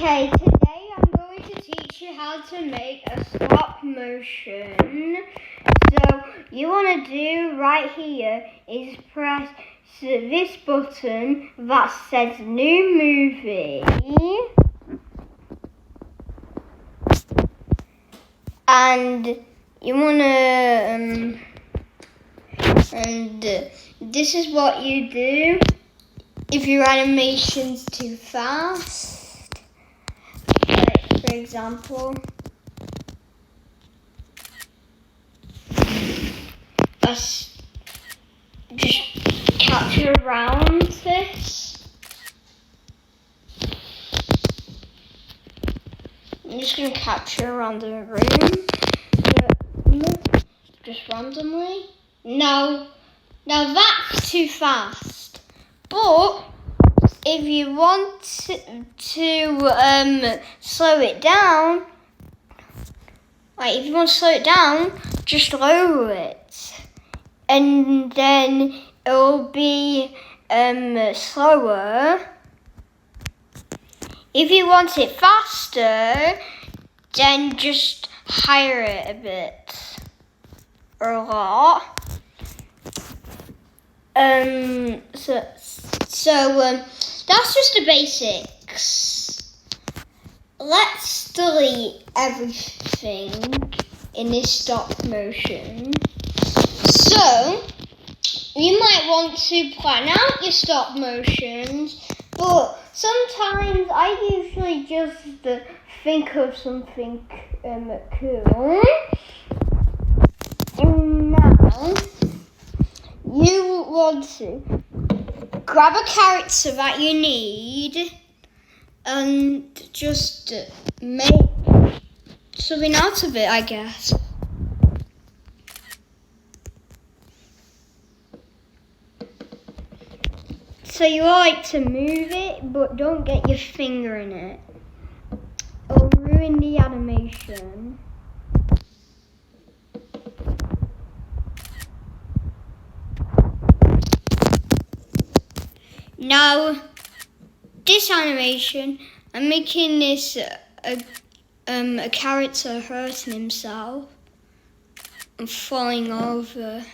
Okay, today I'm going to teach you how to make a stop motion. So you want to do right here is press this button that says new movie. And you want to, this is what you do if your animation's too fast. For example, let's just capture around this. I'm just going to capture around the room, just randomly. Now that's too fast. But if you want to slow it down, just lower it, and then it'll be slower. If you want it faster, then just higher it a bit or a lot. So that's just the basics. Let's delete everything in this stop motion. So you might want to plan out your stop motions, but sometimes I usually just think of something cool. And now you want to grab a character that you need and just make something out of it, I guess. So you like to move it, but don't get your finger in it. It'll ruin the animation. Now, this animation, I'm making this a character hurting himself and falling over.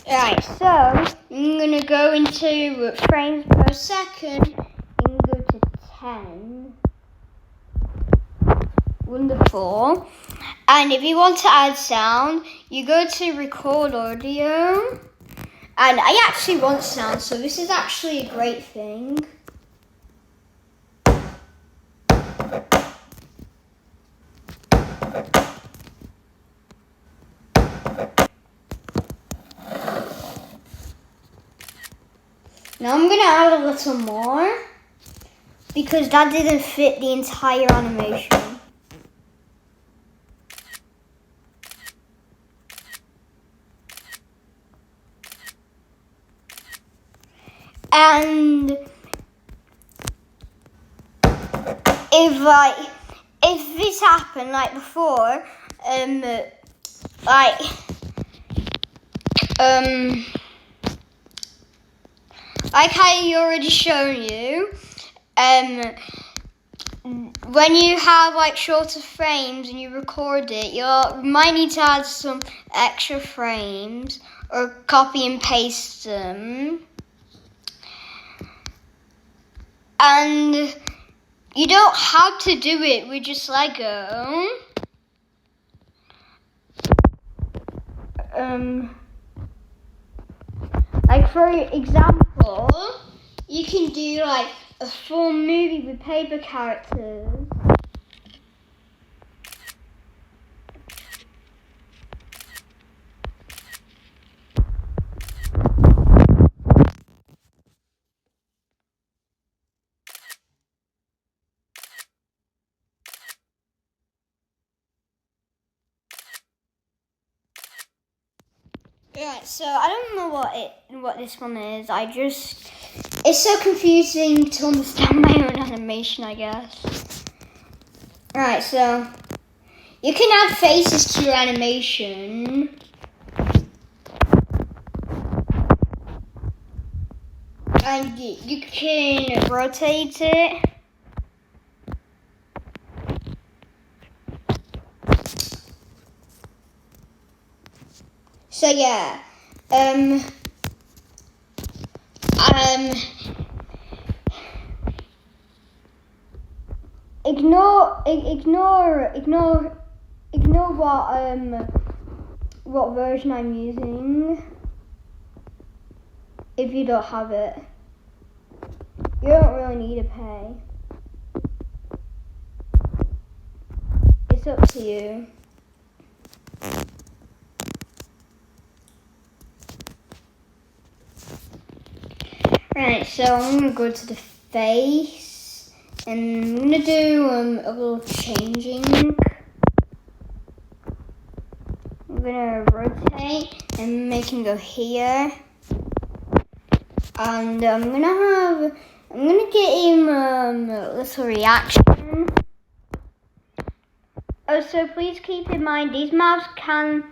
Right, so I'm going to go into frames per second and go to 10. Wonderful. And if you want to add sound, you go to record audio. And I actually want sound, so this is actually a great thing. Now I'm going to add a little more because that didn't fit the entire animation. And if this happened like before, like I already shown you, when you have like shorter frames and you record it, you might need to add some extra frames or copy and paste them. And you don't have to do it with just Lego. Like for example, you can do like a full movie with paper characters. Right, so I don't know what this one is. It's so confusing to understand my own animation, I guess. Right, so you can add faces to your animation. And you can rotate it. So yeah, ignore what version I'm using. If you don't have it, you don't really need to pay. It's up to you. Right, so I'm gonna go to the face, and I'm gonna do a little changing. I'm gonna rotate and make him go here, and I'm gonna get him a little reaction. Also, please keep in mind these maps can't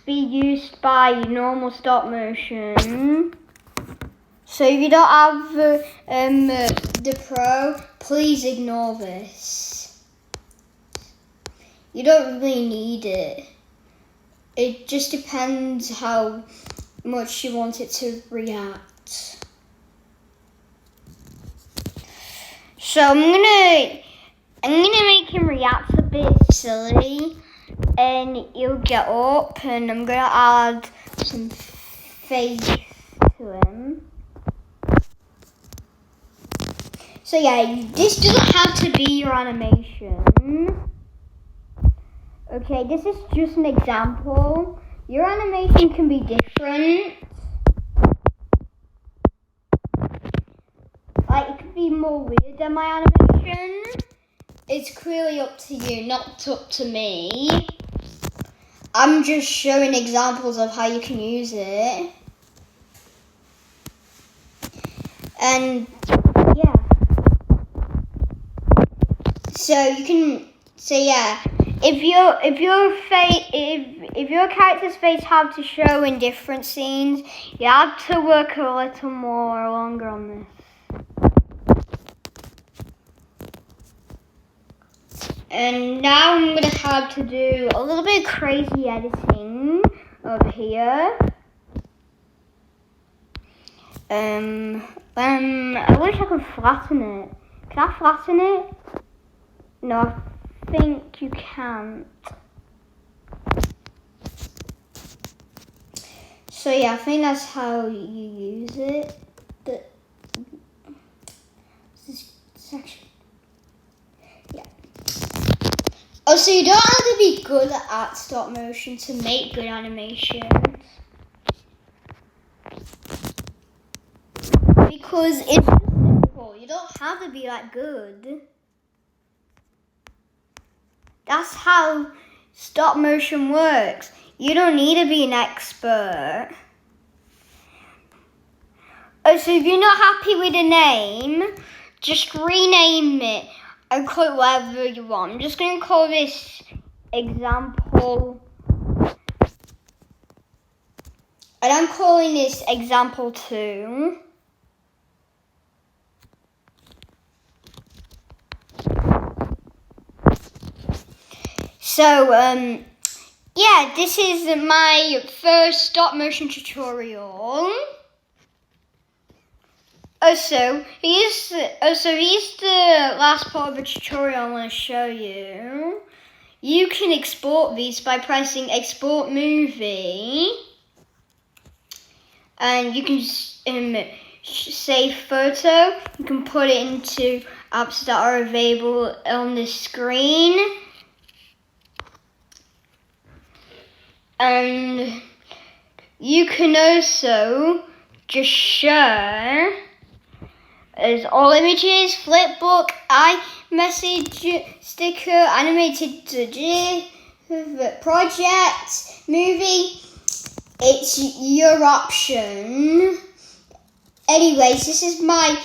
be used by normal stop motion. So if you don't have the Pro, please ignore this. You don't really need it. It just depends how much you want it to react. So I'm gonna make him react a bit silly, and he'll get up, and I'm gonna add some face to him. So yeah, this doesn't have to be your animation. Okay, this is just an example. Your animation can be different. Like, it could be more weird than my animation. It's clearly up to you, not up to me. I'm just showing examples of how you can use it. And yeah. So yeah, if your character's face have to show in different scenes, you have to work a little more longer on this. And now I'm gonna have to do a little bit of crazy editing over here. I wish I could flatten it. Can I flatten it? No, I think you can't. So yeah, I think that's how you use it. This section. Yeah. Oh, so you don't have to be good at stop motion to make good animations. Because it's simple. You don't have to be that good. That's how stop motion works. You don't need to be an expert. Oh, so if you're not happy with a name, just rename it and call it whatever you want. I'm just going to call this example. And I'm calling this example 2. So, yeah, this is my first stop motion tutorial. Also, here's the last part of the tutorial I want to show you. You can export these by pressing Export Movie. And you can save photo. You can put it into apps that are available on the screen. And you can also just share as all images, flipbook, iMessage, sticker, animated project, movie. It's your option. Anyways, this is my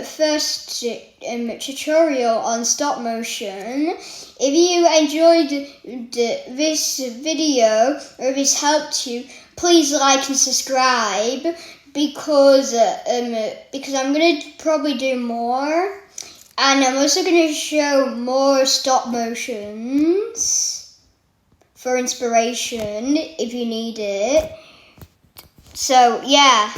first tutorial on stop motion. If you enjoyed this video or if it's helped you, please like and subscribe. because I'm gonna probably do more, and I'm also gonna show more stop motions for inspiration if you need it. So yeah.